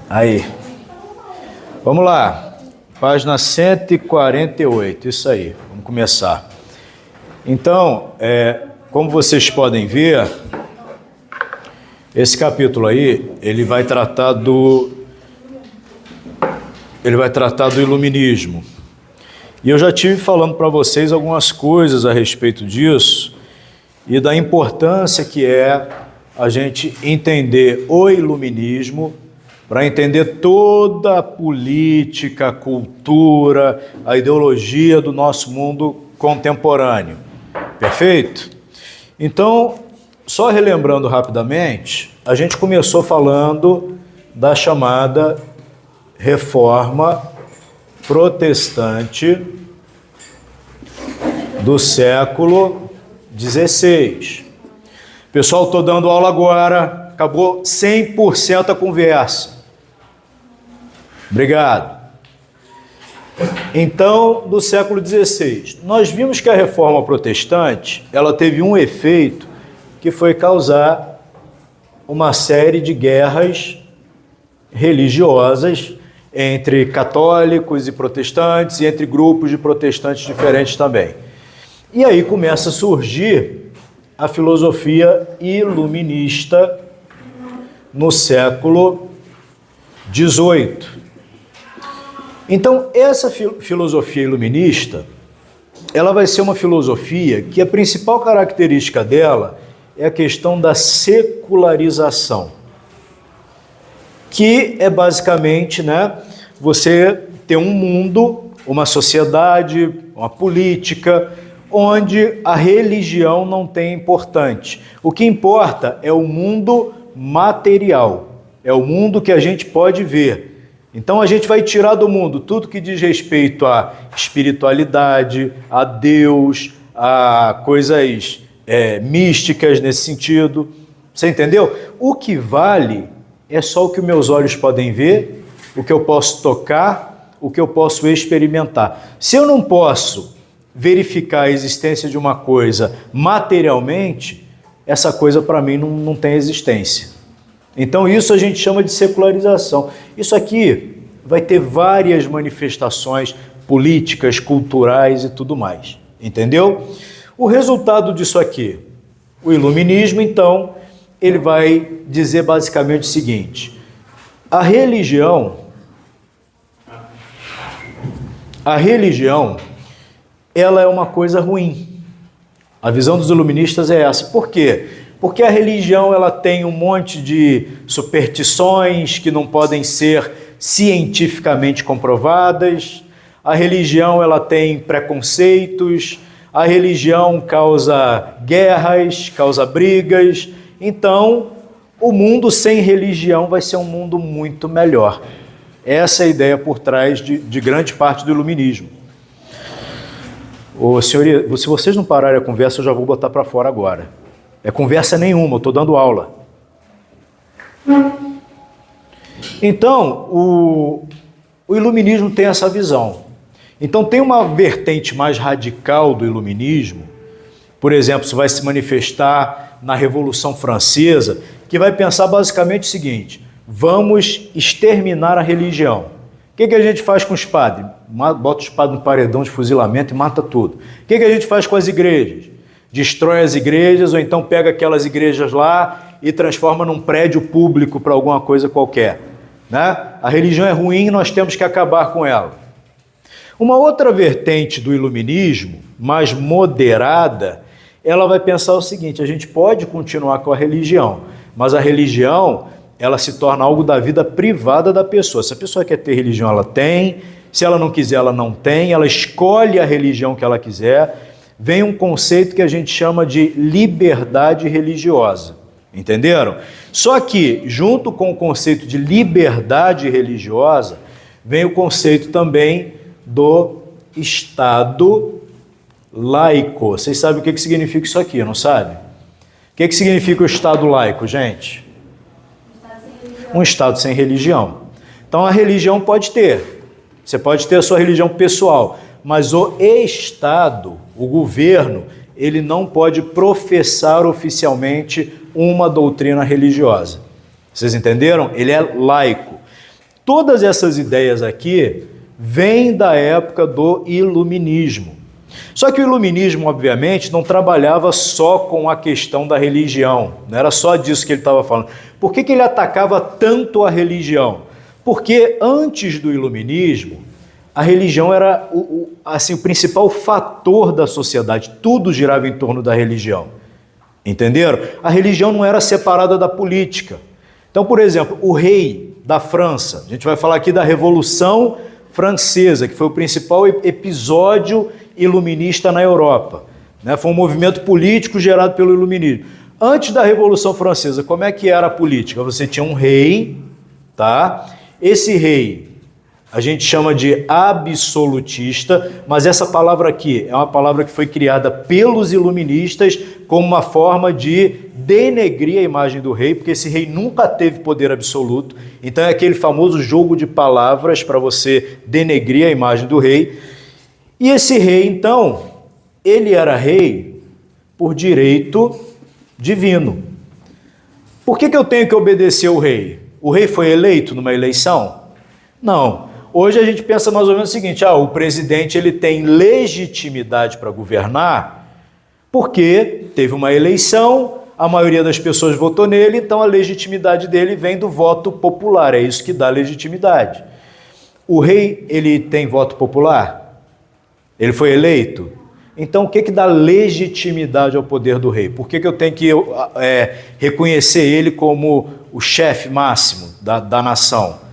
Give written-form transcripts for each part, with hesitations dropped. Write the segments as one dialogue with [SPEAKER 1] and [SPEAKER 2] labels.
[SPEAKER 1] Aí. Vamos lá. Página 148. Isso aí. Vamos começar. Então, como vocês podem ver, esse capítulo aí, ele vai tratar do iluminismo. E eu já tive falando para vocês algumas coisas a respeito disso e da importância que é a gente entender o iluminismo para entender toda a política, a cultura, a ideologia do nosso mundo contemporâneo. Perfeito? Então, só relembrando rapidamente, a gente começou falando da chamada Reforma Protestante do século XVI. Pessoal, estou dando aula agora, acabou 100% a conversa. Obrigado. Então, do século XVI, nós vimos que a Reforma Protestante, ela teve um efeito que foi causar uma série de guerras religiosas entre católicos e protestantes e entre grupos de protestantes diferentes também. E aí começa a surgir a filosofia iluminista no século XVIII. Então, essa filosofia iluminista, ela vai ser uma filosofia que a principal característica dela é a questão da secularização, que é basicamente, você ter um mundo, uma sociedade, uma política, onde a religião não tem importante. O que importa é o mundo material, é o mundo que a gente pode ver. Então a gente vai tirar do mundo tudo que diz respeito à espiritualidade, a Deus, a coisas místicas nesse sentido. Você entendeu? O que vale é só o que meus olhos podem ver, o que eu posso tocar, o que eu posso experimentar. Se eu não posso verificar a existência de uma coisa materialmente, essa coisa para mim não tem existência. Então isso a gente chama de secularização. Isso aqui vai ter várias manifestações políticas, culturais e tudo mais. Entendeu? O resultado disso aqui, o iluminismo, então, ele vai dizer basicamente o seguinte: a religião, ela é uma coisa ruim. A visão dos iluministas é essa. Por quê? Porque a religião, ela tem um monte de superstições que não podem ser cientificamente comprovadas. A religião, ela tem preconceitos. A religião causa guerras, causa brigas. Então, o mundo sem religião vai ser um mundo muito melhor. Essa é a ideia por trás de grande parte do iluminismo. Ô, senhoria, se vocês não pararem a conversa, eu já vou botar para fora agora. É conversa nenhuma, eu estou dando aula. Então, o iluminismo tem essa visão. Então, tem uma vertente mais radical do iluminismo, por exemplo, isso vai se manifestar na Revolução Francesa, que vai pensar basicamente o seguinte: vamos exterminar a religião. O que a gente faz com os padres? Bota os padres no paredão de fuzilamento e mata tudo. O que a gente faz com as igrejas? Destrói as igrejas, ou então pega aquelas igrejas lá e transforma num prédio público para alguma coisa qualquer. A religião é ruim, nós temos que acabar com ela. Uma outra vertente do iluminismo, mais moderada, ela vai pensar o seguinte: a gente pode continuar com a religião, mas a religião, ela se torna algo da vida privada da pessoa. Se a pessoa quer ter religião, ela tem. Se ela não quiser, ela não tem. Ela escolhe a religião que ela quiser. Vem um conceito que a gente chama de liberdade religiosa. Entenderam? Só que, junto com o conceito de liberdade religiosa, vem o conceito também do Estado laico. Vocês sabem o que significa isso aqui, não sabem? O que significa o Estado laico, gente? Um Estado sem religião. Então a religião pode ter. Você pode ter a sua religião pessoal, mas o Estado, o governo, ele não pode professar oficialmente uma doutrina religiosa. Vocês entenderam? Ele é laico. Todas essas ideias aqui vêm da época do iluminismo. Só que o iluminismo, obviamente, não trabalhava só com a questão da religião. Não era só disso que ele estava falando. Por que ele atacava tanto a religião? Porque antes do iluminismo, a religião era o principal fator da sociedade. Tudo girava em torno da religião. Entenderam? A religião não era separada da política. Então, por exemplo, o rei da França, a gente vai falar aqui da Revolução Francesa, que foi o principal episódio iluminista na Europa, né? Foi um movimento político gerado pelo iluminismo. Antes da Revolução Francesa, como é que era a política? Você tinha um rei, tá? Esse rei a gente chama de absolutista, mas essa palavra aqui é uma palavra que foi criada pelos iluministas como uma forma de denegrir a imagem do rei, porque esse rei nunca teve poder absoluto. Então é aquele famoso jogo de palavras para você denegrir a imagem do rei. E esse rei, então, ele era rei por direito divino. Por que eu tenho que obedecer ao rei? O rei foi eleito numa eleição? Não. Hoje a gente pensa mais ou menos o seguinte, o presidente ele tem legitimidade para governar porque teve uma eleição, a maioria das pessoas votou nele, então a legitimidade dele vem do voto popular, é isso que dá legitimidade. O rei, ele tem voto popular? Ele foi eleito? Então o que dá legitimidade ao poder do rei? Por que eu tenho que reconhecer ele como o chefe máximo da nação?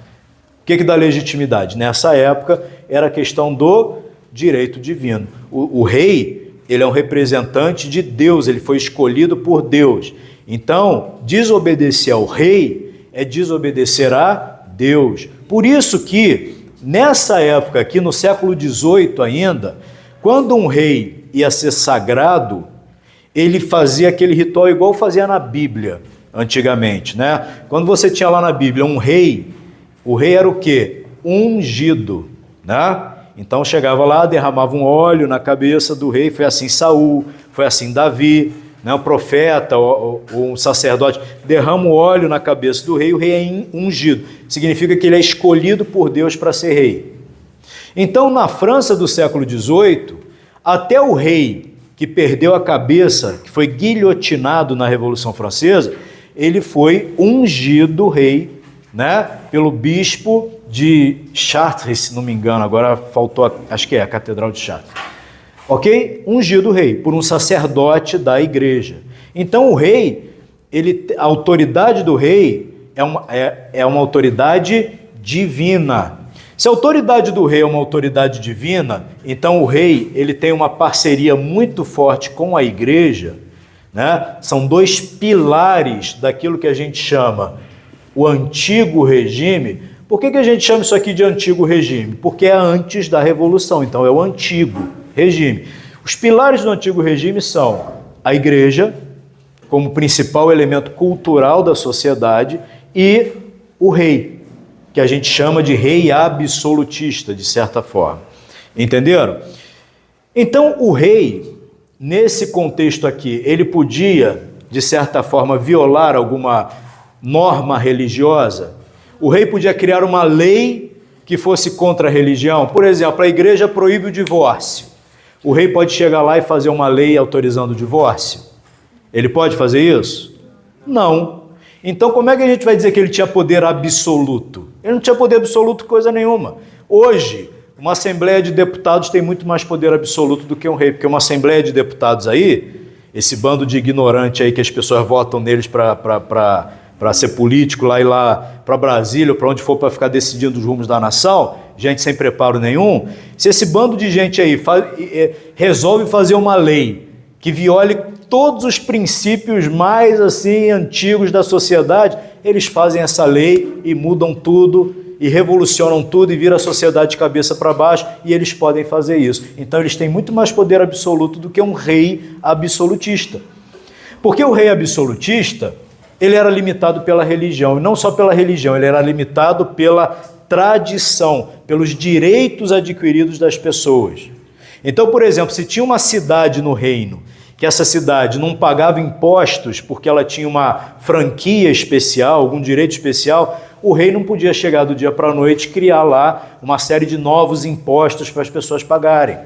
[SPEAKER 1] O que dá legitimidade? Nessa época era a questão do direito divino. O rei, ele é um representante de Deus, ele foi escolhido por Deus. Então, desobedecer ao rei é desobedecer a Deus. Por isso que, nessa época aqui, no século XVIII ainda, quando um rei ia ser sagrado, ele fazia aquele ritual igual fazia na Bíblia, antigamente, né? Quando você tinha lá na Bíblia um rei, o rei era o quê? Ungido, né? Então chegava lá, derramava um óleo na cabeça do rei, foi assim Saul, foi assim Davi, né? O profeta ou um sacerdote derrama o óleo na cabeça do rei, o rei é ungido. Significa que ele é escolhido por Deus para ser rei. Então na França do século XVIII, até o rei que perdeu a cabeça, que foi guilhotinado na Revolução Francesa, ele foi ungido rei, né, pelo bispo de Chartres, se não me engano, agora faltou, acho que é a Catedral de Chartres. Ok? Ungido rei por um sacerdote da igreja. Então o rei, a autoridade do rei é uma autoridade divina. Se a autoridade do rei é uma autoridade divina, então o rei ele tem uma parceria muito forte com a igreja, né? São dois pilares daquilo que a gente chama o antigo regime. Por que a gente chama isso aqui de antigo regime? Porque é antes da Revolução, então é o antigo regime. Os pilares do antigo regime são a igreja, como principal elemento cultural da sociedade, e o rei, que a gente chama de rei absolutista, de certa forma. Entenderam? Então o rei, nesse contexto aqui, ele podia, de certa forma, violar alguma norma religiosa. O rei podia criar uma lei que fosse contra a religião. Por exemplo, a igreja proíbe o divórcio. O rei pode chegar lá e fazer uma lei autorizando o divórcio? Ele pode fazer isso? Não. Então como é que a gente vai dizer que ele tinha poder absoluto? Ele não tinha poder absoluto coisa nenhuma. Hoje, uma Assembleia de Deputados tem muito mais poder absoluto do que um rei, porque uma Assembleia de Deputados aí, esse bando de ignorante aí que as pessoas votam neles para ser político lá e lá para Brasília ou para onde for para ficar decidindo os rumos da nação, gente sem preparo nenhum, se esse bando de gente aí resolve fazer uma lei que viole todos os princípios mais assim antigos da sociedade, eles fazem essa lei e mudam tudo e revolucionam tudo e viram a sociedade de cabeça para baixo, e eles podem fazer isso. Então eles têm muito mais poder absoluto do que um rei absolutista. Porque o rei absolutista, ele era limitado pela religião, e não só pela religião, ele era limitado pela tradição, pelos direitos adquiridos das pessoas. Então, por exemplo, se tinha uma cidade no reino que essa cidade não pagava impostos porque ela tinha uma franquia especial, algum direito especial, o rei não podia chegar do dia para a noite e criar lá uma série de novos impostos para as pessoas pagarem.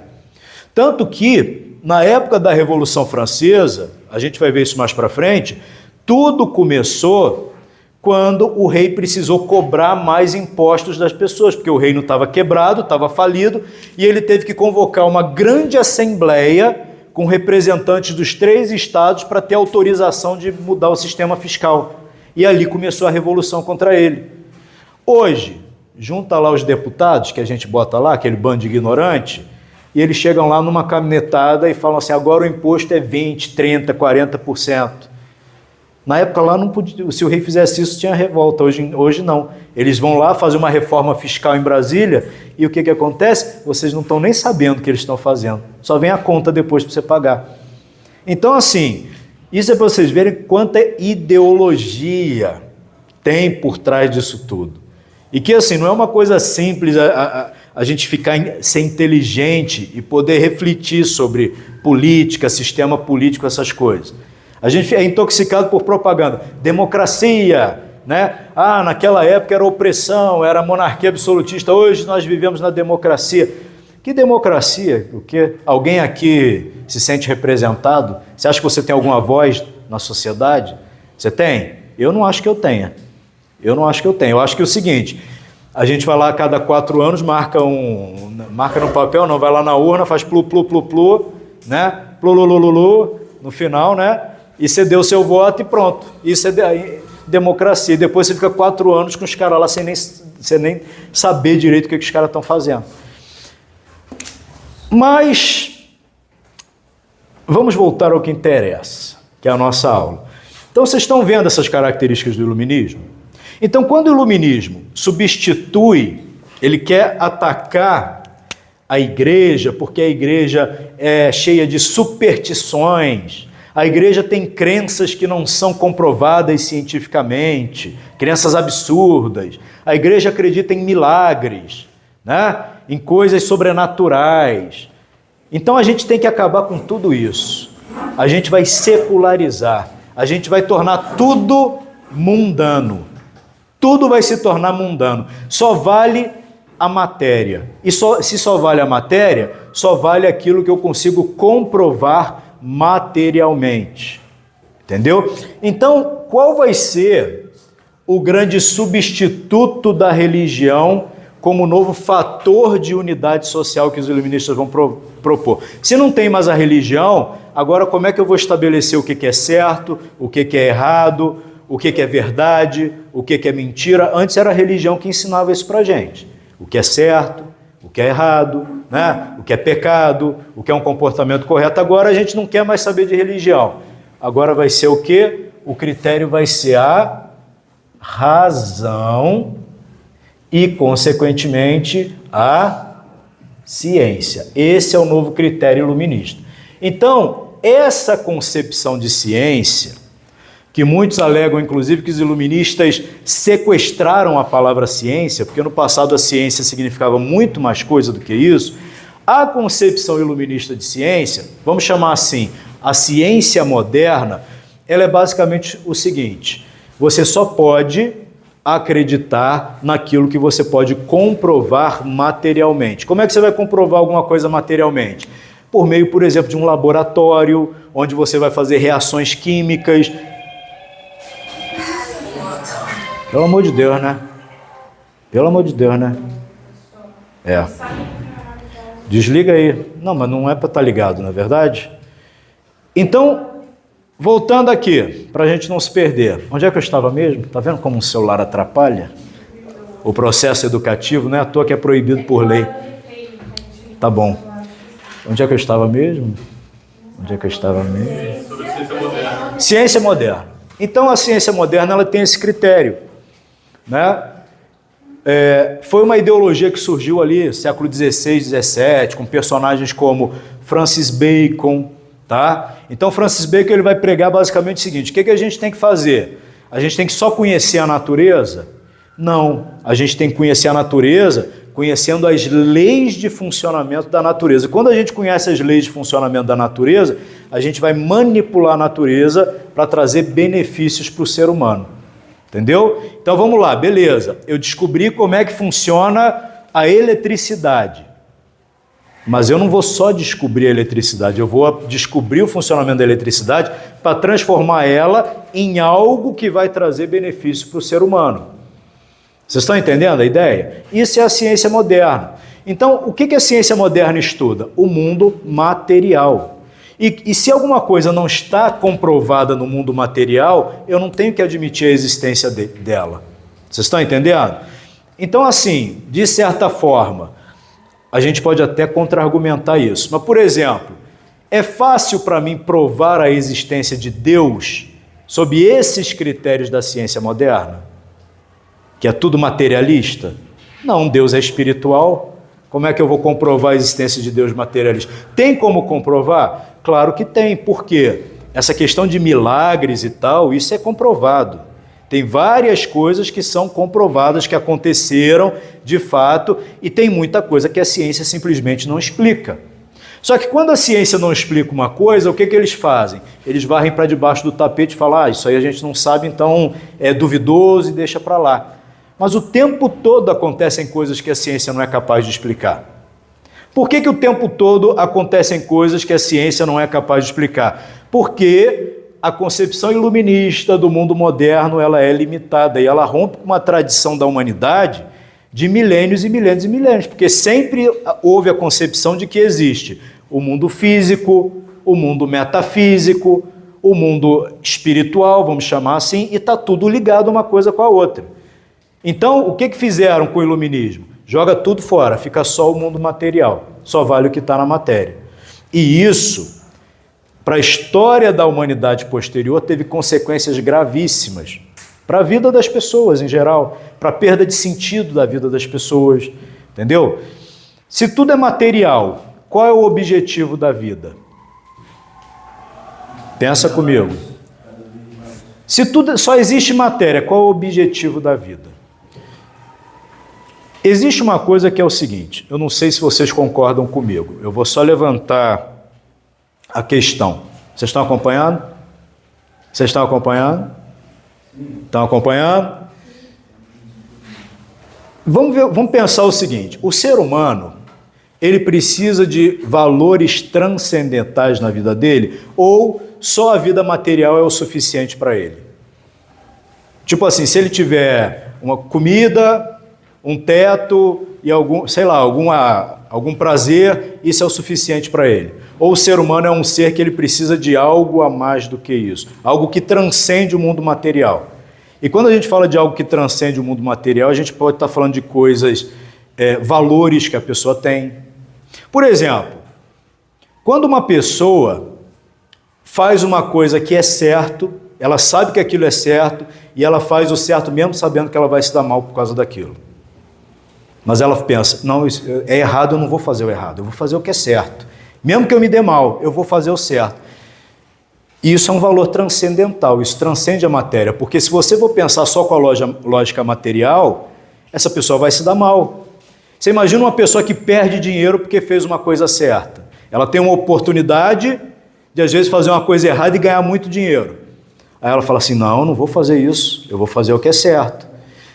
[SPEAKER 1] Tanto que, na época da Revolução Francesa, a gente vai ver isso mais para frente, tudo começou quando o rei precisou cobrar mais impostos das pessoas, porque o reino estava quebrado, estava falido, e ele teve que convocar uma grande assembleia com representantes dos 3 estados para ter autorização de mudar o sistema fiscal. E ali começou a revolução contra ele. Hoje, junta lá os deputados, que a gente bota lá, aquele bando de ignorante, e eles chegam lá numa caminhonetada e falam assim, agora o imposto é 20%, 30%, 40%. Na época lá, não podia, se o rei fizesse isso, tinha revolta. Hoje não. Eles vão lá fazer uma reforma fiscal em Brasília e o que acontece? Vocês não estão nem sabendo o que eles estão fazendo. Só vem a conta depois para você pagar. Então, assim, isso é para vocês verem quanta ideologia tem por trás disso tudo. E que, assim, não é uma coisa simples a gente ser inteligente e poder refletir sobre política, sistema político, essas coisas. A gente é intoxicado por propaganda. Democracia, né? Ah, naquela época era opressão, era monarquia absolutista. Hoje nós vivemos na democracia. Que democracia? O quê? Alguém aqui se sente representado? Você acha que você tem alguma voz na sociedade? Você tem? Eu não acho que eu tenha. Eu acho que é o seguinte, a gente vai lá a cada 4 anos, marca no papel, não, vai lá na urna, faz plu, né? Plulululu, no final, né? E você deu o seu voto e pronto. Isso é democracia. E depois você fica 4 anos com os caras lá sem nem saber direito o que os caras estão fazendo. Mas vamos voltar ao que interessa, que é a nossa aula. Então vocês estão vendo essas características do iluminismo? Então quando o iluminismo substitui, ele quer atacar a igreja, porque a igreja é cheia de superstições, a igreja tem crenças que não são comprovadas cientificamente, crenças absurdas. A igreja acredita em milagres, né? Em coisas sobrenaturais. Então a gente tem que acabar com tudo isso. A gente vai secularizar, a gente vai tornar tudo mundano. Tudo vai se tornar mundano. Só vale a matéria. E se só vale a matéria, só vale aquilo que eu consigo comprovar materialmente, entendeu? Então, qual vai ser o grande substituto da religião como novo fator de unidade social que os iluministas vão propor? Se não tem mais a religião, agora como é que eu vou estabelecer o que é certo, o que é errado, o que é verdade, o que é mentira? Antes era a religião que ensinava isso pra gente. O que é certo, o que é errado, né? O que é pecado, o que é um comportamento correto. Agora a gente não quer mais saber de religião. Agora vai ser o quê? O critério vai ser a razão e, consequentemente, a ciência. Esse é o novo critério iluminista. Então, essa concepção de ciência, que muitos alegam, inclusive, que os iluministas sequestraram a palavra ciência, porque no passado a ciência significava muito mais coisa do que isso, a concepção iluminista de ciência, vamos chamar assim, a ciência moderna, ela é basicamente o seguinte: você só pode acreditar naquilo que você pode comprovar materialmente. Como é que você vai comprovar alguma coisa materialmente? Por meio, por exemplo, de um laboratório, onde você vai fazer reações químicas. Pelo amor de Deus, né? Pelo amor de Deus, né? É. Desliga aí. Não, mas não é para estar ligado, não é verdade? Então, voltando aqui, para a gente não se perder. Onde é que eu estava mesmo? Está vendo como um celular atrapalha o processo educativo? Não é à toa que é proibido por lei. Tá bom. Onde é que eu estava mesmo? Ciência moderna. Então, a ciência moderna ela tem esse critério, né? Foi uma ideologia que surgiu ali, século XVI, XVII, com personagens como Francis Bacon, tá? Então, Francis Bacon ele vai pregar basicamente o seguinte: o que a gente tem que fazer? A gente tem que só conhecer a natureza? Não, a gente tem que conhecer a natureza conhecendo as leis de funcionamento da natureza. Quando a gente conhece as leis de funcionamento da natureza, a gente vai manipular a natureza para trazer benefícios para o ser humano. Entendeu? Então vamos lá, beleza. Eu descobri como é que funciona a eletricidade. Mas eu não vou só descobrir a eletricidade, eu vou descobrir o funcionamento da eletricidade para transformar ela em algo que vai trazer benefício para o ser humano. Vocês estão entendendo a ideia? Isso é a ciência moderna. Então, o que a ciência moderna estuda? O mundo material. E se alguma coisa não está comprovada no mundo material, eu não tenho que admitir a existência dela. Vocês estão entendendo? Então, assim, de certa forma, a gente pode até contra-argumentar isso. Mas, por exemplo, é fácil para mim provar a existência de Deus sob esses critérios da ciência moderna? Que é tudo materialista? Não, Deus é espiritual. Como é que eu vou comprovar a existência de Deus materialista? Tem como comprovar? Claro que tem. Por quê? Essa questão de milagres e tal, isso é comprovado. Tem várias coisas que são comprovadas, que aconteceram de fato, e tem muita coisa que a ciência simplesmente não explica. Só que quando a ciência não explica uma coisa, o que eles fazem? Eles varrem para debaixo do tapete e falam, isso aí a gente não sabe, então é duvidoso e deixa para lá. Mas o tempo todo acontecem coisas que a ciência não é capaz de explicar. Por que o tempo todo acontecem coisas que a ciência não é capaz de explicar? Porque a concepção iluminista do mundo moderno ela é limitada e ela rompe com uma tradição da humanidade de milênios e milênios e milênios, porque sempre houve a concepção de que existe o mundo físico, o mundo metafísico, o mundo espiritual, vamos chamar assim, e está tudo ligado uma coisa com a outra. Então, o que fizeram com o iluminismo? Joga tudo fora, fica só o mundo material, só vale o que está na matéria. E isso, para a história da humanidade posterior, teve consequências gravíssimas para a vida das pessoas em geral, para a perda de sentido da vida das pessoas, entendeu? Se tudo é material, qual é o objetivo da vida? Pensa comigo. Se tudo só existe matéria, qual é o objetivo da vida? Existe uma coisa que é o seguinte, eu não sei se vocês concordam comigo, eu vou só levantar a questão. Vocês estão acompanhando? Vocês estão acompanhando? Estão acompanhando? Vamos pensar o seguinte, o ser humano, ele precisa de valores transcendentais na vida dele ou só a vida material é o suficiente para ele? Tipo assim, se ele tiver uma comida, um teto e algum prazer, isso é o suficiente para ele. Ou o ser humano é um ser que ele precisa de algo a mais do que isso, algo que transcende o mundo material. E quando a gente fala de algo que transcende o mundo material, a gente pode estar falando de coisas, valores que a pessoa tem. Por exemplo, quando uma pessoa faz uma coisa que é certo, ela sabe que aquilo é certo e ela faz o certo mesmo sabendo que ela vai se dar mal por causa daquilo. Mas ela pensa, não, isso é errado, eu não vou fazer o errado, eu vou fazer o que é certo. Mesmo que eu me dê mal, eu vou fazer o certo. E isso é um valor transcendental, isso transcende a matéria, porque se você for pensar só com a lógica material, essa pessoa vai se dar mal. Você imagina uma pessoa que perde dinheiro porque fez uma coisa certa. Ela tem uma oportunidade de, às vezes, fazer uma coisa errada e ganhar muito dinheiro. Aí ela fala assim, não, eu não vou fazer isso, eu vou fazer o que é certo.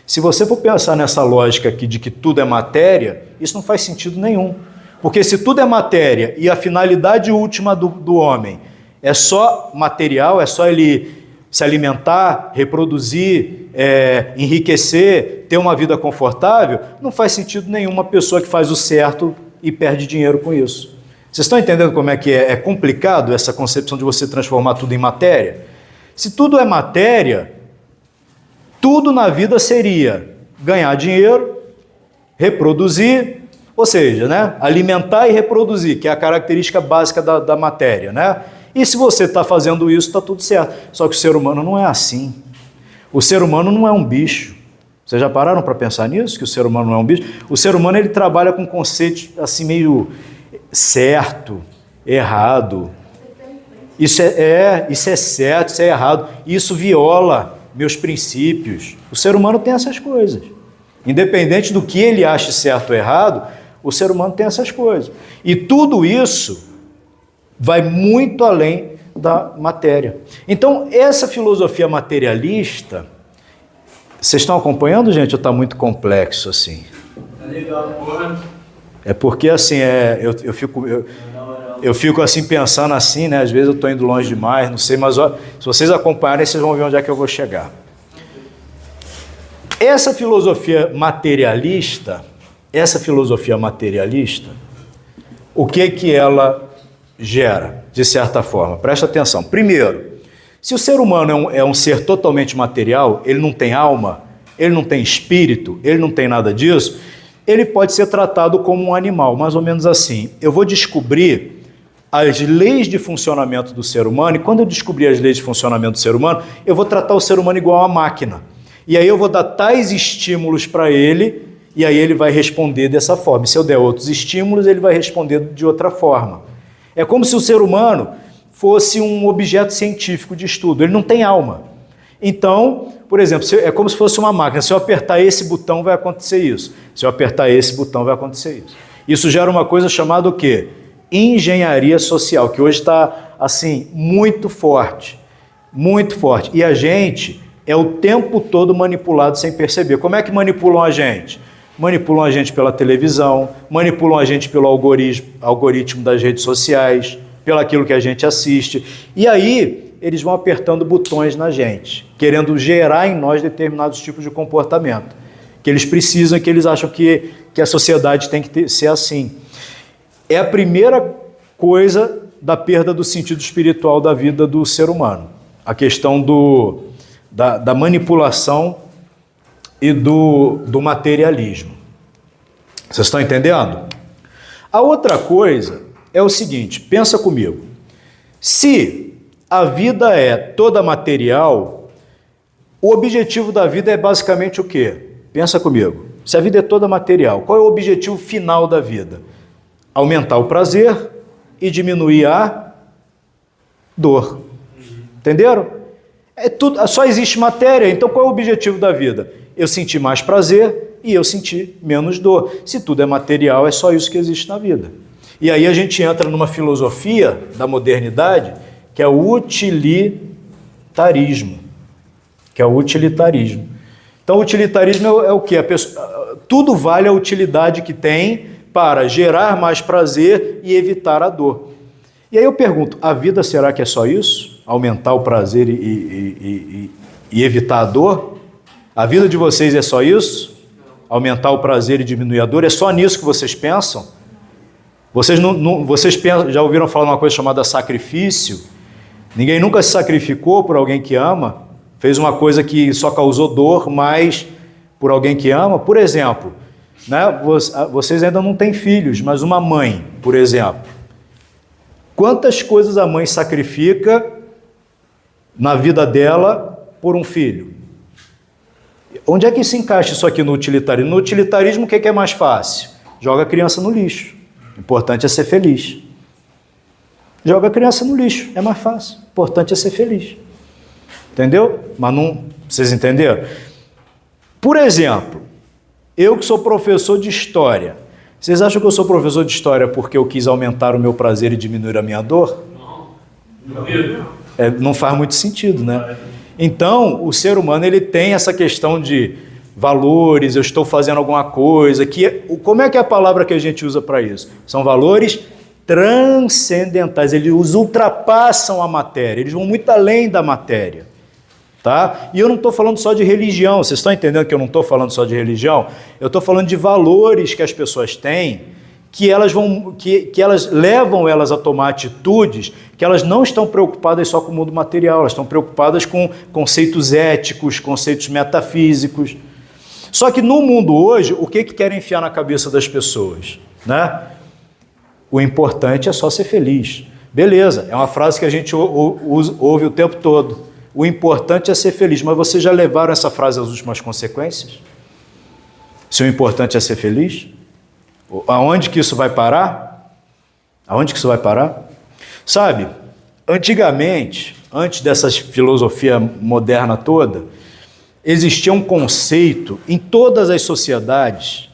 [SPEAKER 1] Se você for pensar nessa lógica aqui de que tudo é matéria, isso não faz sentido nenhum. Porque se tudo é matéria e a finalidade última do homem é só material, é só ele se alimentar, reproduzir, enriquecer, ter uma vida confortável, não faz sentido nenhum uma pessoa que faz o certo e perde dinheiro com isso. Vocês estão entendendo como é que é complicado essa concepção de você transformar tudo em matéria? Se tudo é matéria, tudo na vida seria ganhar dinheiro, reproduzir, ou seja, né, alimentar e reproduzir, que é a característica básica da matéria, né? E se você está fazendo isso, está tudo certo. Só que o ser humano não é assim. O ser humano não é um bicho. Vocês já pararam para pensar nisso? Que o ser humano não é um bicho? O ser humano ele trabalha com conceitos assim meio certo, errado. Isso é certo, isso é errado. Isso viola meus princípios. O ser humano tem essas coisas. Independente do que ele ache certo ou errado, o ser humano tem essas coisas. E tudo isso vai muito além da matéria. Então, essa filosofia materialista, vocês estão acompanhando, gente, ou está muito complexo assim?
[SPEAKER 2] Tá legal, porra.
[SPEAKER 1] É porque assim, eu fico assim pensando assim, né? Às vezes eu estou indo longe demais, não sei, mas ó, se vocês acompanharem, vocês vão ver onde é que eu vou chegar. Essa filosofia materialista, o que ela gera, de certa forma? Presta atenção. Primeiro, se o ser humano é um ser totalmente material, ele não tem alma, ele não tem espírito, ele não tem nada disso, ele pode ser tratado como um animal, mais ou menos assim. Eu vou descobrir as leis de funcionamento do ser humano, e quando eu descobrir as leis de funcionamento do ser humano, eu vou tratar o ser humano igual a uma máquina. E aí eu vou dar tais estímulos para ele, e aí ele vai responder dessa forma. Se eu der outros estímulos, ele vai responder de outra forma. É como se o ser humano fosse um objeto científico de estudo, ele não tem alma. Então, por exemplo, é como se fosse uma máquina, se eu apertar esse botão vai acontecer isso, se eu apertar esse botão vai acontecer isso. Isso gera uma coisa chamada o quê? Engenharia social, que hoje está assim, muito forte, e a gente é o tempo todo manipulado sem perceber. Como é que manipulam a gente? Manipulam a gente pela televisão, manipulam a gente pelo algoritmo das redes sociais, pelo aquilo que a gente assiste. E aí, eles vão apertando botões na gente, querendo gerar em nós determinados tipos de comportamento, que eles precisam, que eles acham que a sociedade tem que ser assim. É a primeira coisa da perda do sentido espiritual da vida do ser humano. A questão da manipulação e do materialismo. Vocês estão entendendo? A outra coisa é o seguinte, pensa comigo. Se a vida é toda material, o objetivo da vida é basicamente o quê? Pensa comigo. Se a vida é toda material, qual é o objetivo final da vida? Aumentar o prazer e diminuir a dor. Entenderam? Só existe matéria, então qual é o objetivo da vida? Eu sentir mais prazer e eu sentir menos dor. Se tudo é material, é só isso que existe na vida. E aí a gente entra numa filosofia da modernidade que é o utilitarismo. Então o utilitarismo é o quê? Tudo vale a utilidade que tem para gerar mais prazer e evitar a dor. E aí eu pergunto, a vida será que é só isso? Aumentar o prazer e evitar a dor? A vida de vocês é só isso? Aumentar o prazer e diminuir a dor? É só nisso que vocês pensam? Vocês já ouviram falar uma coisa chamada sacrifício? Ninguém nunca se sacrificou por alguém que ama, fez uma coisa que só causou dor, mas por alguém que ama. Por exemplo, né, vocês ainda não têm filhos, mas uma mãe, por exemplo. Quantas coisas a mãe sacrifica na vida dela por um filho? Onde é que se encaixa isso aqui no utilitarismo? No utilitarismo, o que é mais fácil? Joga a criança no lixo. O importante é ser feliz. Joga a criança no lixo, é mais fácil. O importante é ser feliz. Entendeu? Mas não... Vocês entenderam? Por exemplo, eu que sou professor de história, vocês acham que eu sou professor de história porque eu quis aumentar o meu prazer e diminuir a minha dor? Não. Não faz muito sentido, né? Então, o ser humano ele tem essa questão de valores, eu estou fazendo alguma coisa, como é que é a palavra que a gente usa para isso? São valores transcendentais, eles ultrapassam a matéria, eles vão muito além da matéria. Tá? E eu não estou falando só de religião, vocês estão entendendo que eu não estou falando só de religião? Eu estou falando de valores que as pessoas têm, que elas levam elas a tomar atitudes, que elas não estão preocupadas só com o mundo material, elas estão preocupadas com conceitos éticos, conceitos metafísicos. Só que no mundo hoje, o que querem enfiar na cabeça das pessoas? Né? O importante é só ser feliz. Beleza, é uma frase que a gente ouve o tempo todo. O importante é ser feliz. Mas vocês já levaram essa frase às últimas consequências? Se o importante é ser feliz? Aonde que isso vai parar? Aonde que isso vai parar? Sabe, antigamente, antes dessa filosofia moderna toda, existia um conceito em todas as sociedades,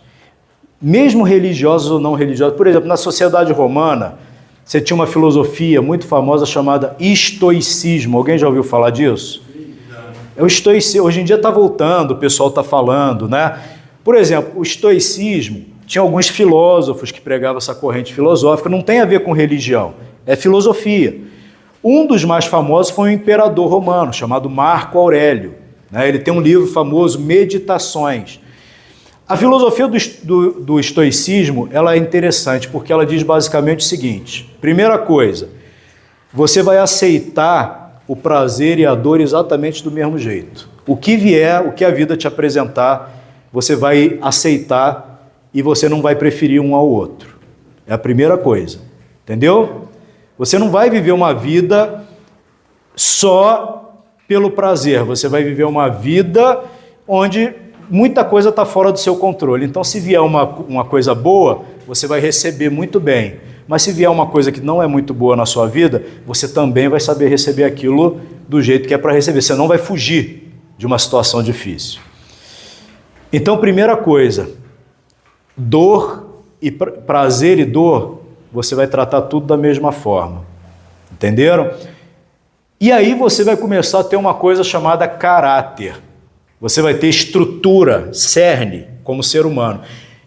[SPEAKER 1] mesmo religiosas ou não religiosas. Por exemplo, na sociedade romana, você tinha uma filosofia muito famosa chamada estoicismo. Alguém já ouviu falar disso? O estoicismo, hoje em dia está voltando, o pessoal está falando, né? Por exemplo, o estoicismo, tinha alguns filósofos que pregavam essa corrente filosófica, não tem a ver com religião, é filosofia. Um dos mais famosos foi um imperador romano, chamado Marco Aurélio, né? Ele tem um livro famoso, Meditações. A filosofia do estoicismo, ela é interessante, porque ela diz basicamente o seguinte: primeira coisa, você vai aceitar o prazer e a dor exatamente do mesmo jeito. O que vier, o que a vida te apresentar, você vai aceitar e você não vai preferir um ao outro. É a primeira coisa, entendeu? Você não vai viver uma vida só pelo prazer, você vai viver uma vida onde muita coisa está fora do seu controle. Então, se vier uma coisa boa, você vai receber muito bem. Mas se vier uma coisa que não é muito boa na sua vida, você também vai saber receber aquilo do jeito que é para receber. Você não vai fugir de uma situação difícil. Então, primeira coisa, dor e prazer e dor, você vai tratar tudo da mesma forma. Entenderam? E aí você vai começar a ter uma coisa chamada caráter. Você vai ter estrutura, cerne, como ser humano.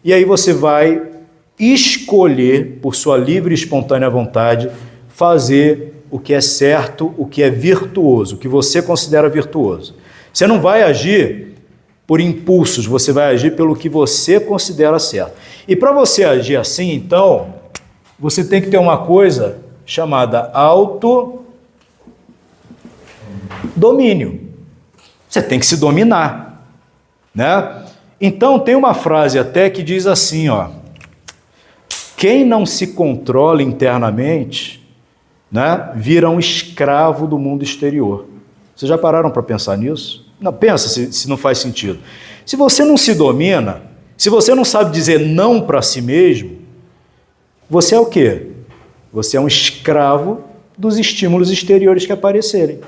[SPEAKER 1] E aí você vai escolher, por sua livre e espontânea vontade, fazer o que é certo, o que é virtuoso, o que você considera virtuoso. Você não vai agir por impulsos, você vai agir pelo que você considera certo. E para você agir assim, então, você tem que ter uma coisa chamada autodomínio. Você tem que se dominar, né? Então, tem uma frase até que diz assim, ó: quem não se controla internamente, né, vira um escravo do mundo exterior. Vocês já pararam para pensar nisso? Não, pensa se não faz sentido. Se você não se domina, se você não sabe dizer não para si mesmo, você é o quê? Você é um escravo dos estímulos exteriores que aparecerem.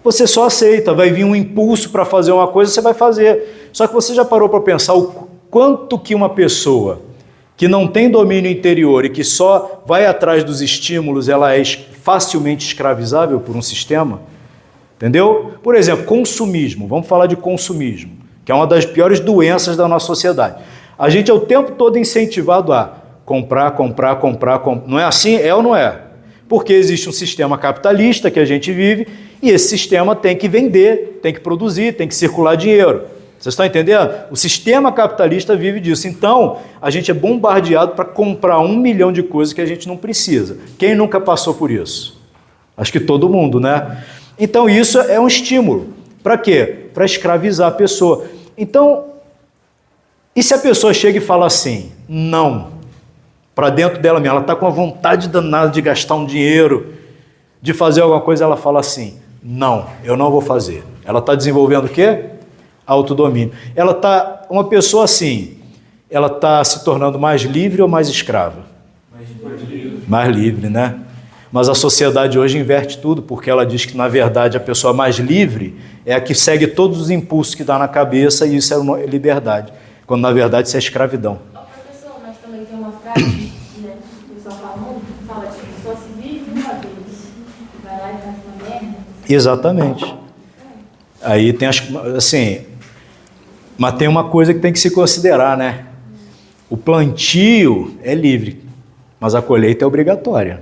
[SPEAKER 1] Você só aceita, vai vir um impulso para fazer uma coisa, você vai fazer. Só que você já parou para pensar o quanto que uma pessoa que não tem domínio interior e que só vai atrás dos estímulos, ela é facilmente escravizável por um sistema? Entendeu? Por exemplo, consumismo. Vamos falar de consumismo, que é uma das piores doenças da nossa sociedade. A gente é o tempo todo incentivado a comprar. Não é assim? É ou não é? Porque existe um sistema capitalista que a gente vive e esse sistema tem que vender, tem que produzir, tem que circular dinheiro. Vocês estão entendendo? O sistema capitalista vive disso. Então, a gente é bombardeado para comprar 1 milhão de coisas que a gente não precisa. Quem nunca passou por isso? Acho que todo mundo, né? Então, isso é um estímulo. Para quê? Para escravizar a pessoa. Então, e se a pessoa chega e fala assim, não, para dentro dela mesma, ela está com a vontade danada de gastar um dinheiro, de fazer alguma coisa, ela fala assim, não, eu não vou fazer. Ela está desenvolvendo o quê? Autodomínio. Ela está, uma pessoa assim, ela está se tornando mais livre ou mais escrava? Mais livre, né? Mas a sociedade hoje inverte tudo, porque ela diz que, na verdade, a pessoa mais livre é a que segue todos os impulsos que dá na cabeça e isso é liberdade, quando, na verdade, isso é escravidão.
[SPEAKER 3] Professor, mas também tem uma frase, né, que o pessoal fala muito, que fala tipo, só se vive uma vez, vai lá e faz uma merda.
[SPEAKER 1] Exatamente. Aí tem assim, mas tem uma coisa que tem que se considerar, né? O plantio é livre, mas a colheita é obrigatória.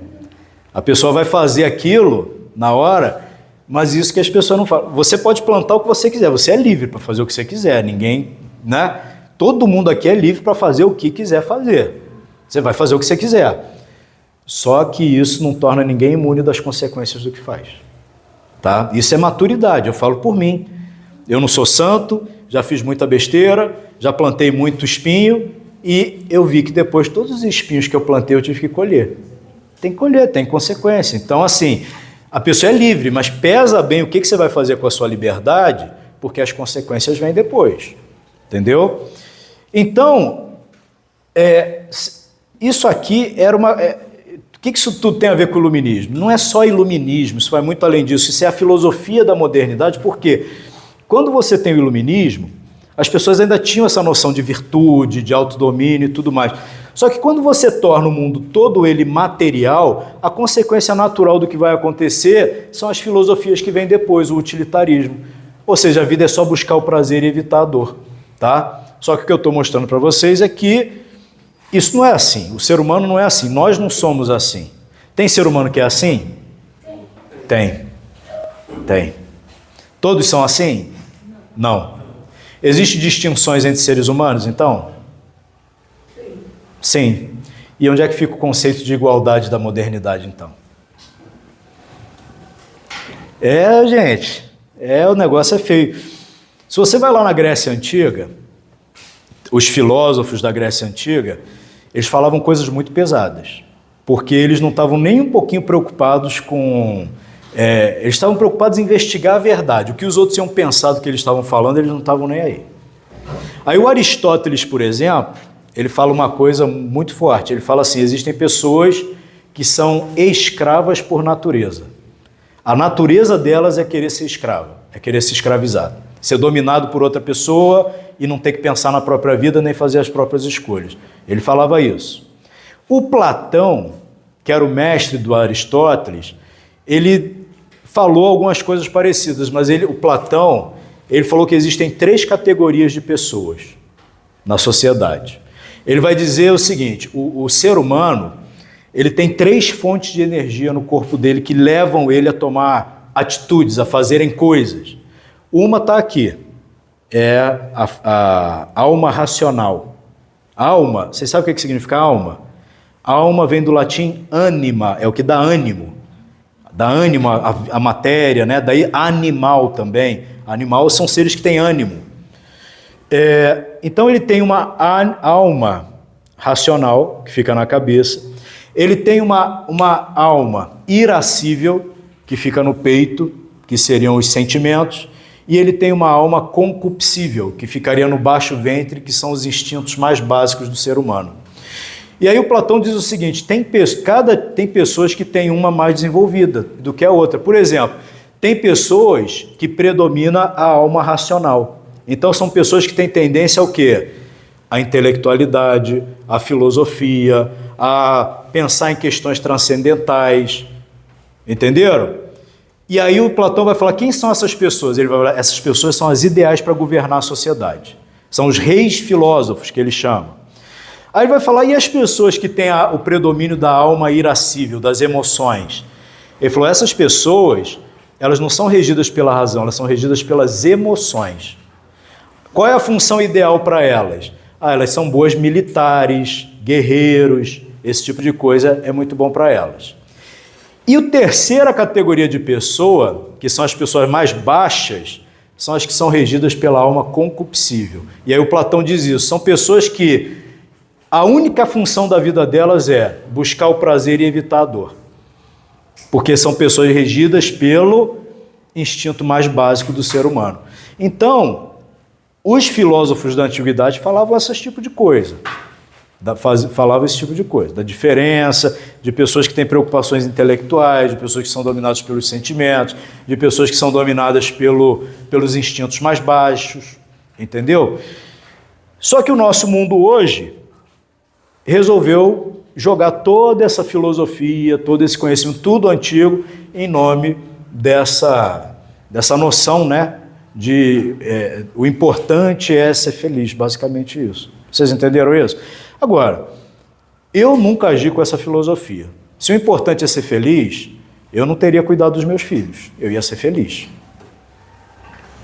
[SPEAKER 1] A pessoa vai fazer aquilo na hora, mas isso que as pessoas não falam. Você pode plantar o que você quiser, você é livre para fazer o que você quiser, ninguém, né? Todo mundo aqui é livre para fazer o que quiser fazer. Você vai fazer o que você quiser. Só que isso não torna ninguém imune das consequências do que faz. Tá? Isso é maturidade, eu falo por mim. Eu não sou santo, já fiz muita besteira, já plantei muito espinho e eu vi que depois todos os espinhos que eu plantei eu tive que colher. Tem que colher, tem consequência. Então, assim, a pessoa é livre, mas pesa bem o que você vai fazer com a sua liberdade, porque as consequências vêm depois. Entendeu? Então, isso aqui era uma... o que isso tudo tem a ver com o iluminismo? Não é só iluminismo, isso vai muito além disso. Isso é a filosofia da modernidade, porque Quando você tem o iluminismo, as pessoas ainda tinham essa noção de virtude, de autodomínio e tudo mais. Só que quando você torna o mundo todo ele material, a consequência natural do que vai acontecer são as filosofias que vêm depois, o utilitarismo. Ou seja, a vida é só buscar o prazer e evitar a dor, tá? Só que o que eu estou mostrando para vocês é que isso não é assim. O ser humano não é assim. Nós não somos assim. Tem ser humano que é assim? Tem. Todos são assim? Não. Existem distinções entre seres humanos, então? Sim. E onde é que fica o conceito de igualdade da modernidade, então? Gente, o negócio é feio. Se você vai lá na Grécia Antiga, os filósofos da Grécia Antiga, eles falavam coisas muito pesadas, porque eles não estavam nem um pouquinho preocupados com... eles estavam preocupados em investigar a verdade. O que os outros tinham pensado que eles estavam falando, eles não estavam nem aí. Aí o Aristóteles, por exemplo, ele fala uma coisa muito forte. Ele fala assim, existem pessoas que são escravas por natureza. A natureza delas é querer ser escrava, é querer ser escravizado. Ser dominado por outra pessoa e não ter que pensar na própria vida nem fazer as próprias escolhas. Ele falava isso. O Platão, que era o mestre do Aristóteles, ele falou algumas coisas parecidas, mas o Platão, ele falou que existem 3 categorias de pessoas na sociedade. Ele vai dizer o seguinte, o ser humano, ele tem 3 fontes de energia no corpo dele que levam ele a tomar atitudes, a fazerem coisas. Uma está aqui, é a alma racional. Alma, vocês sabem o que significa alma? Alma vem do latim anima, é o que dá ânimo. Dá ânimo à matéria, né? Daí animal também. Animal são seres que têm ânimo. Então ele tem uma alma racional, que fica na cabeça. Ele tem uma alma irascível, que fica no peito, que seriam os sentimentos. E ele tem uma alma concupiscível, que ficaria no baixo ventre, que são os instintos mais básicos do ser humano. E aí o Platão diz o seguinte, tem pessoas que têm uma mais desenvolvida do que a outra. Por exemplo, tem pessoas que predomina a alma racional. Então são pessoas que têm tendência ao quê? A intelectualidade, a filosofia, a pensar em questões transcendentais. Entenderam? E aí o Platão vai falar, quem são essas pessoas? Ele vai falar, essas pessoas são as ideais para governar a sociedade. São os reis filósofos que ele chama. Aí ele vai falar, e as pessoas que têm o predomínio da alma irascível, das emoções? Ele falou, essas pessoas, elas não são regidas pela razão, elas são regidas pelas emoções. Qual é a função ideal para elas? Elas são boas militares, guerreiros, esse tipo de coisa é muito bom para elas. E a terceira categoria de pessoa, que são as pessoas mais baixas, são as que são regidas pela alma concupiscível. E aí o Platão diz isso, são pessoas que a única função da vida delas é buscar o prazer e evitar a dor. Porque são pessoas regidas pelo instinto mais básico do ser humano. Então, os filósofos da antiguidade falavam esse tipo de coisa. Falava esse tipo de coisa, da diferença de pessoas que têm preocupações intelectuais, de pessoas que são dominadas pelos sentimentos, de pessoas que são dominadas pelos instintos mais baixos, entendeu? Só que o nosso mundo hoje resolveu jogar toda essa filosofia, todo esse conhecimento, tudo antigo, em nome dessa noção, né, o importante é ser feliz, basicamente isso. Vocês entenderam isso? Agora, eu nunca agi com essa filosofia. Se o importante é ser feliz, eu não teria cuidado dos meus filhos, eu ia ser feliz.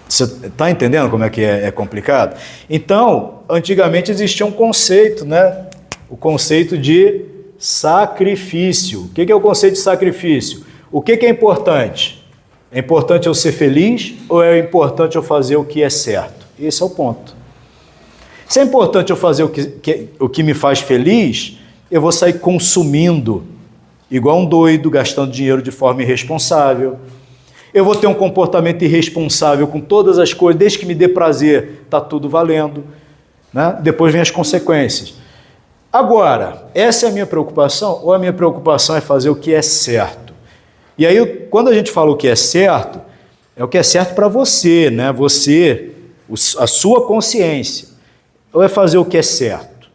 [SPEAKER 1] Você está entendendo como é que é complicado? Então, antigamente existia um conceito, né? O conceito de sacrifício. O que é o conceito de sacrifício? O que é importante? É importante eu ser feliz ou é importante eu fazer o que é certo? Esse é o ponto. Se é importante eu fazer o que me faz feliz, eu vou sair consumindo igual um doido, gastando dinheiro de forma irresponsável. Eu vou ter um comportamento irresponsável com todas as coisas, desde que me dê prazer, está tudo valendo, né? Depois vem as consequências. Agora, essa é a minha preocupação, ou a minha preocupação é fazer o que é certo? E aí, quando a gente fala o que é certo, é o que é certo para você, né? Você, a sua consciência. Ou é fazer o que é certo?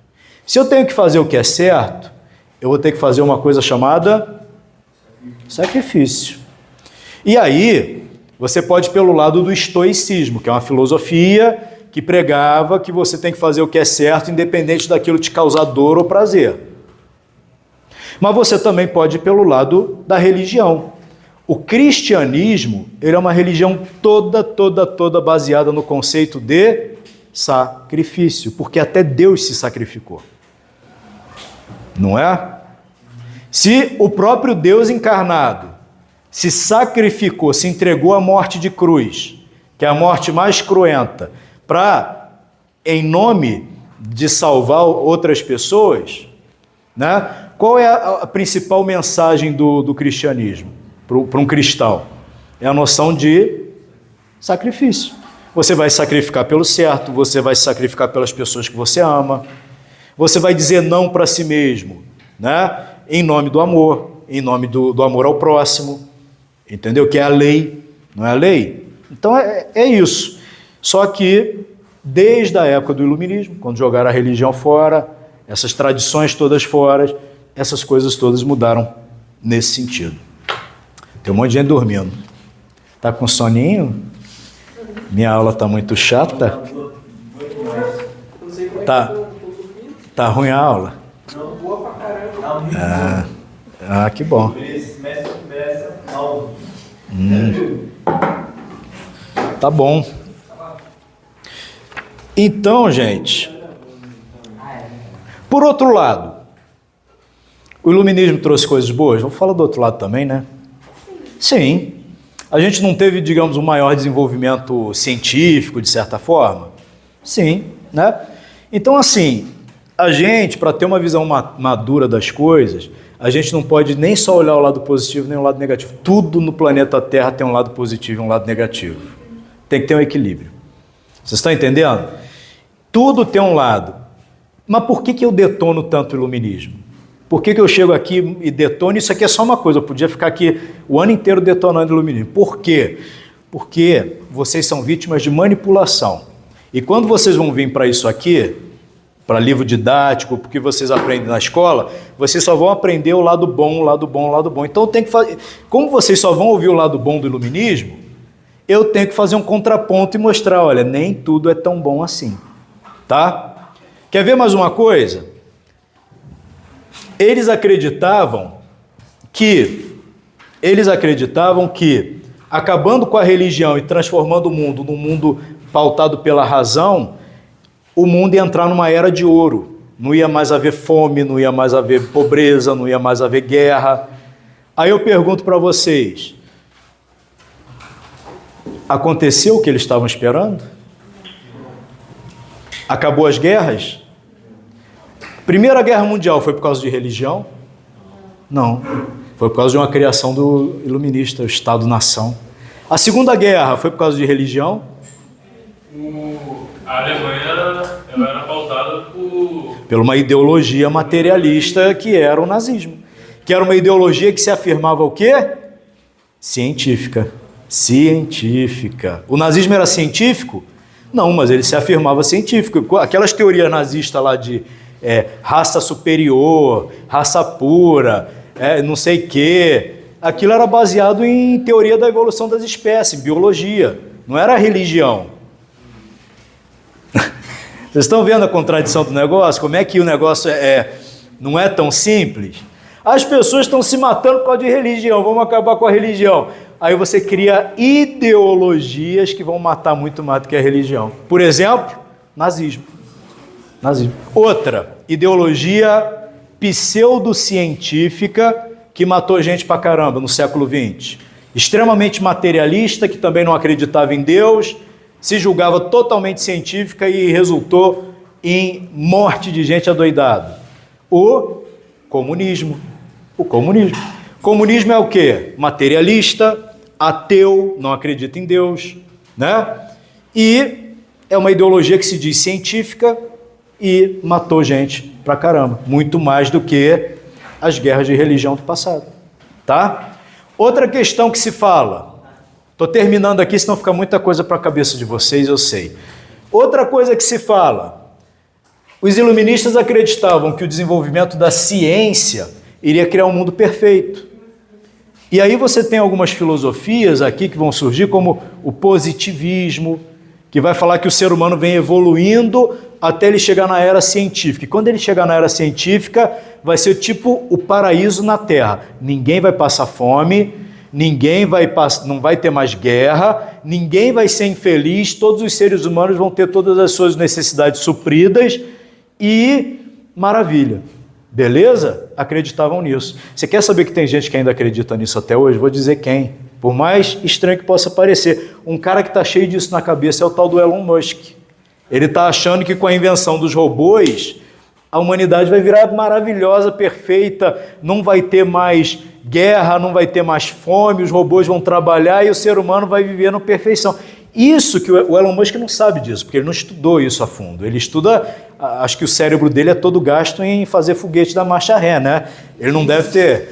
[SPEAKER 1] Se eu tenho que fazer o que é certo, eu vou ter que fazer uma coisa chamada sacrifício. E aí, você pode ir pelo lado do estoicismo, que é uma filosofia que pregava que você tem que fazer o que é certo, independente daquilo te causar dor ou prazer. Mas você também pode ir pelo lado da religião. O cristianismo, ele é uma religião toda baseada no conceito de sacrifício, porque até Deus se sacrificou. Não é? Se o próprio Deus encarnado se sacrificou, se entregou à morte de cruz, que é a morte mais cruenta, para, em nome de salvar outras pessoas, né? Qual é a principal mensagem do cristianismo para um cristão? É a noção de sacrifício. Você vai sacrificar pelo certo, você vai sacrificar pelas pessoas que você ama, você vai dizer não para si mesmo, né? Em nome do amor, em nome do amor ao próximo, entendeu? Que é a lei, não é a lei? Então é isso. Só que, desde a época do iluminismo, quando jogaram a religião fora, essas tradições todas fora, essas coisas todas mudaram nesse sentido. Tem um monte de gente dormindo. Tá com soninho? Minha aula tá muito chata? Tá ruim a aula?
[SPEAKER 2] Não, boa pra caramba.
[SPEAKER 1] Que bom. Tá bom. Então, gente, por outro lado, o iluminismo trouxe coisas boas? Vamos falar do outro lado também, né? Sim. A gente não teve, digamos, um maior desenvolvimento científico, de certa forma? Sim, né? Então, assim, a gente, para ter uma visão madura das coisas, a gente não pode nem só olhar o lado positivo nem o lado negativo. Tudo no planeta Terra tem um lado positivo e um lado negativo. Tem que ter um equilíbrio. Vocês estão entendendo? Tudo tem um lado. Mas por que eu detono tanto o iluminismo? Por que eu chego aqui e detono? Isso aqui é só uma coisa, eu podia ficar aqui o ano inteiro detonando o iluminismo. Por quê? Porque vocês são vítimas de manipulação. E quando vocês vão vir para isso aqui, para livro didático, porque vocês aprendem na escola, vocês só vão aprender o lado bom, o lado bom, o lado bom. Então tem que fazer. Como vocês só vão ouvir o lado bom do iluminismo, eu tenho que fazer um contraponto e mostrar, olha, nem tudo é tão bom assim. Tá? Quer ver mais uma coisa? Eles acreditavam que, acabando com a religião e transformando o mundo num mundo pautado pela razão, o mundo ia entrar numa era de ouro. Não ia mais haver fome, não ia mais haver pobreza, não ia mais haver guerra. Aí eu pergunto para vocês, aconteceu o que eles estavam esperando? Acabou as guerras? Primeira Guerra Mundial foi por causa de religião? Não. Foi por causa de uma criação do iluminista, o Estado-nação. A Segunda Guerra foi por causa de religião?
[SPEAKER 2] A Alemanha ela era pautada
[SPEAKER 1] por uma ideologia materialista que era o nazismo. Que era uma ideologia que se afirmava o quê? Científica. Científica. O nazismo era científico? Não, mas ele se afirmava científico. Aquelas teorias nazistas lá de raça superior, raça pura, não sei o quê, aquilo era baseado em teoria da evolução das espécies, biologia, não era religião. Vocês estão vendo a contradição do negócio? Como é que o negócio não é tão simples? As pessoas estão se matando por causa de religião, vamos acabar com a religião. Aí você cria ideologias que vão matar muito mais do que a religião. Por exemplo, nazismo. Outra, ideologia pseudocientífica que matou gente pra caramba no século XX. Extremamente materialista, que também não acreditava em Deus, se julgava totalmente científica e resultou em morte de gente adoidada. O comunismo. Comunismo é o quê? Materialista, ateu, não acredita em Deus, né? E é uma ideologia que se diz científica e matou gente pra caramba, muito mais do que as guerras de religião do passado, tá? Outra questão que se fala, Estou terminando aqui, senão fica muita coisa para a cabeça de vocês, eu sei. Outra coisa que se fala, os iluministas acreditavam que o desenvolvimento da ciência iria criar um mundo perfeito. E aí você tem algumas filosofias aqui que vão surgir, como o positivismo, que vai falar que o ser humano vem evoluindo até ele chegar na era científica. E quando ele chegar na era científica, vai ser tipo o paraíso na Terra. Ninguém vai passar fome, não vai ter mais guerra, ninguém vai ser infeliz, todos os seres humanos vão ter todas as suas necessidades supridas e maravilha. Beleza? Acreditavam nisso. Você quer saber que tem gente que ainda acredita nisso até hoje? Vou dizer quem. Por mais estranho que possa parecer. Um cara que está cheio disso na cabeça é o tal do Elon Musk. Ele está achando que com a invenção dos robôs, a humanidade vai virar maravilhosa, perfeita, não vai ter mais guerra, não vai ter mais fome, os robôs vão trabalhar e o ser humano vai viver na perfeição. Isso que o Elon Musk não sabe disso, porque ele não estudou isso a fundo. Ele estuda, acho que o cérebro dele é todo gasto em fazer foguete da marcha ré, né? Ele não deve ter...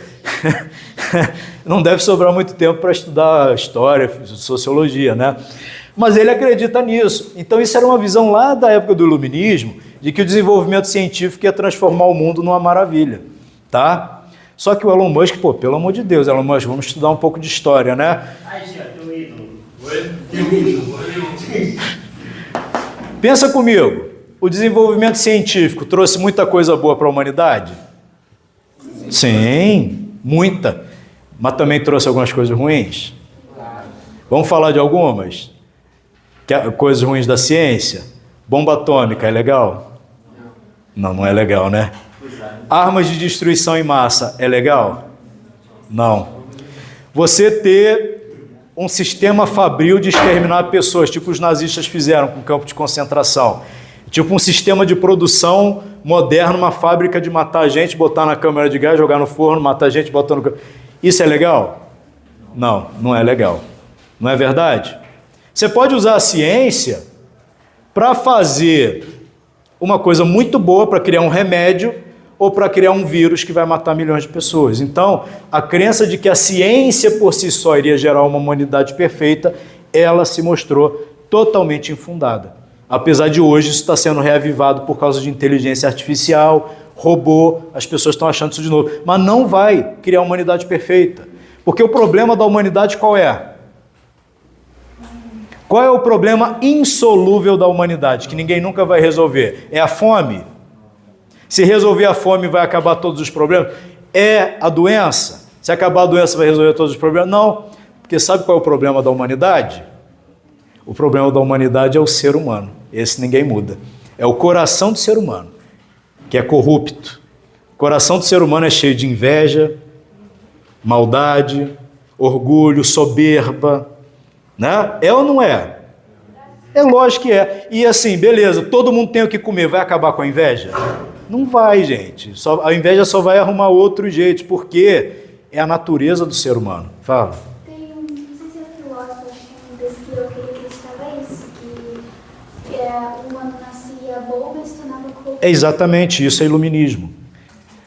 [SPEAKER 1] não deve sobrar muito tempo para estudar história, sociologia, né? Mas ele acredita nisso. Então isso era uma visão lá da época do iluminismo, de que o desenvolvimento científico ia transformar o mundo numa maravilha, tá? Só que o Elon Musk, pô, pelo amor de Deus, Elon Musk, vamos estudar um pouco de história, né?
[SPEAKER 2] Ai, já, teu ídolo. Oi?
[SPEAKER 1] Pensa comigo, o desenvolvimento científico trouxe muita coisa boa para a humanidade? Sim, muita. Mas também trouxe algumas coisas ruins? Vamos falar de algumas? Coisas ruins da ciência? Bomba atômica, é legal? Não, não é legal, né? Armas de destruição em massa, é legal? Não. Você ter um sistema fabril de exterminar pessoas, tipo os nazistas fizeram com o campo de concentração. Tipo um sistema de produção moderno, uma fábrica de matar gente, botar na câmara de gás, jogar no forno, matar gente, botar no... Isso é legal? Não, não é legal. Não é verdade? Você pode usar a ciência para fazer uma coisa muito boa, para criar um remédio ou para criar um vírus que vai matar milhões de pessoas. Então, a crença de que a ciência por si só iria gerar uma humanidade perfeita, ela se mostrou totalmente infundada. Apesar de hoje isso estar sendo reavivado por causa de inteligência artificial, robô, as pessoas estão achando isso de novo. Mas não vai criar uma humanidade perfeita. Porque o problema da humanidade qual é? Qual é o problema insolúvel da humanidade, que ninguém nunca vai resolver? É a fome? Se resolver a fome, vai acabar todos os problemas? É a doença? Se acabar a doença, vai resolver todos os problemas? Não, porque sabe qual é o problema da humanidade? O problema da humanidade é o ser humano. Esse ninguém muda. É o coração do ser humano, que é corrupto. O coração do ser humano é cheio de inveja, maldade, orgulho, soberba, né? É ou não é? É lógico que é. E assim, beleza, todo mundo tem o que comer, vai acabar com a inveja? Não vai, gente. A inveja só vai arrumar outro jeito, porque é a natureza do ser humano. Fala.
[SPEAKER 4] Não sei se é filósofo, acho que um descritor que ele acreditava isso, que o humano nascia bom, mas se tornava corrupto.
[SPEAKER 1] É exatamente isso, é iluminismo.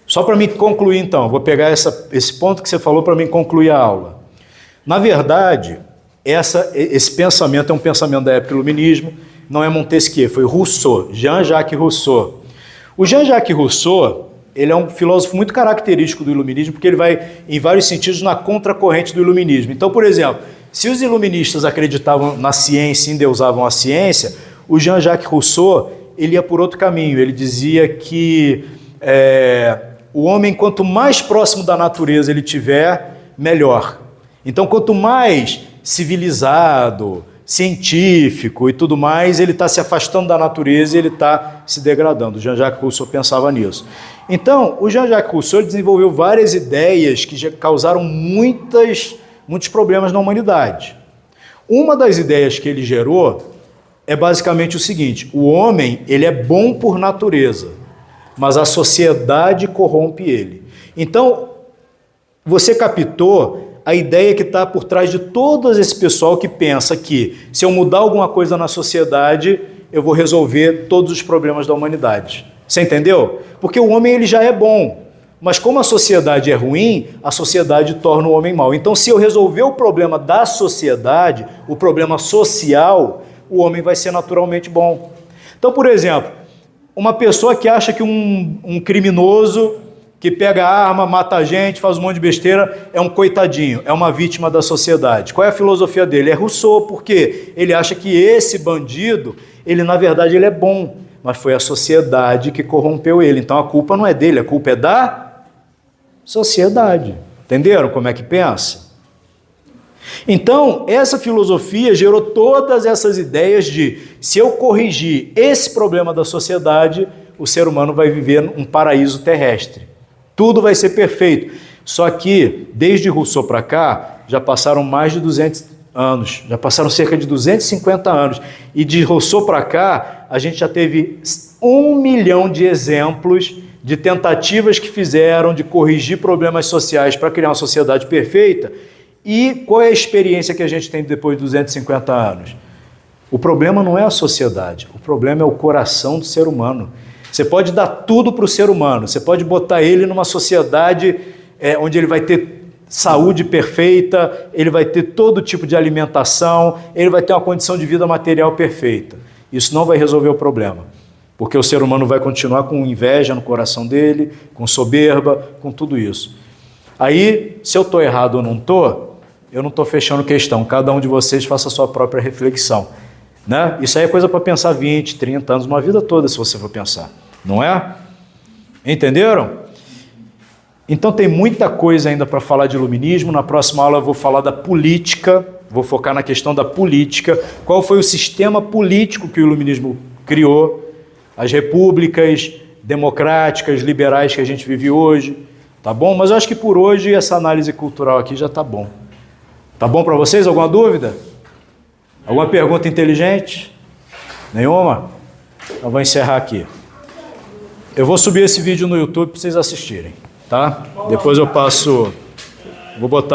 [SPEAKER 1] Só para mim concluir então, vou pegar esse ponto que você falou para mim concluir a aula. Na verdade, esse pensamento é um pensamento da época do iluminismo, não é Montesquieu, foi Rousseau, Jean-Jacques Rousseau. O Jean-Jacques Rousseau, ele é um filósofo muito característico do iluminismo, porque ele vai, em vários sentidos, na contracorrente do iluminismo. Então, por exemplo, se os iluministas acreditavam na ciência, endeusavam a ciência, o Jean-Jacques Rousseau, ele ia por outro caminho. Ele dizia que o homem, quanto mais próximo da natureza ele tiver, melhor. Então, quanto mais civilizado, científico e tudo mais, ele está se afastando da natureza e ele está se degradando. O Jean-Jacques Rousseau pensava nisso. Então, o Jean-Jacques Rousseau desenvolveu várias ideias que já causaram muitos problemas na humanidade. Uma das ideias que ele gerou é basicamente o seguinte: o homem, ele é bom por natureza, mas a sociedade corrompe ele. Então, você captou a ideia que está por trás de todo esse pessoal que pensa que se eu mudar alguma coisa na sociedade, eu vou resolver todos os problemas da humanidade. Você entendeu? Porque o homem ele já é bom. Mas como a sociedade é ruim, a sociedade torna o homem mau. Então, se eu resolver o problema da sociedade, o problema social, o homem vai ser naturalmente bom. Então, por exemplo, uma pessoa que acha que um criminoso que pega a arma, mata a gente, faz um monte de besteira, é um coitadinho, é uma vítima da sociedade. Qual é a filosofia dele? É Rousseau, porque ele acha que esse bandido, ele na verdade ele é bom, mas foi a sociedade que corrompeu ele. Então a culpa não é dele, a culpa é da sociedade. Entenderam como é que pensa? Então, essa filosofia gerou todas essas ideias de, se eu corrigir esse problema da sociedade, o ser humano vai viver um paraíso terrestre. Tudo vai ser perfeito. Só que, desde Rousseau para cá, já passaram mais de 200 anos, já passaram cerca de 250 anos. E de Rousseau para cá, a gente já teve 1 milhão de exemplos de tentativas que fizeram de corrigir problemas sociais para criar uma sociedade perfeita. E qual é a experiência que a gente tem depois de 250 anos? O problema não é a sociedade, o problema é o coração do ser humano. Você pode dar tudo para o ser humano, você pode botar ele numa sociedade onde ele vai ter saúde perfeita, ele vai ter todo tipo de alimentação, ele vai ter uma condição de vida material perfeita. Isso não vai resolver o problema, porque o ser humano vai continuar com inveja no coração dele, com soberba, com tudo isso. Aí, se eu estou errado ou não estou, eu não estou fechando questão, cada um de vocês faça a sua própria reflexão. Né? Isso aí é coisa para pensar 20, 30 anos, uma vida toda, se você for pensar. Não é? Entenderam? Então tem muita coisa ainda para falar de iluminismo. Na próxima aula eu vou falar da política, vou focar na questão da política. Qual foi o sistema político que o iluminismo criou? As repúblicas democráticas, liberais que a gente vive hoje. Tá bom? Mas eu acho que por hoje essa análise cultural aqui já tá bom. Tá bom para vocês? Alguma dúvida? Alguma pergunta inteligente? Nenhuma? Então vou encerrar aqui. Eu vou subir esse vídeo no YouTube para vocês assistirem, tá? Depois eu passo, vou botar ali.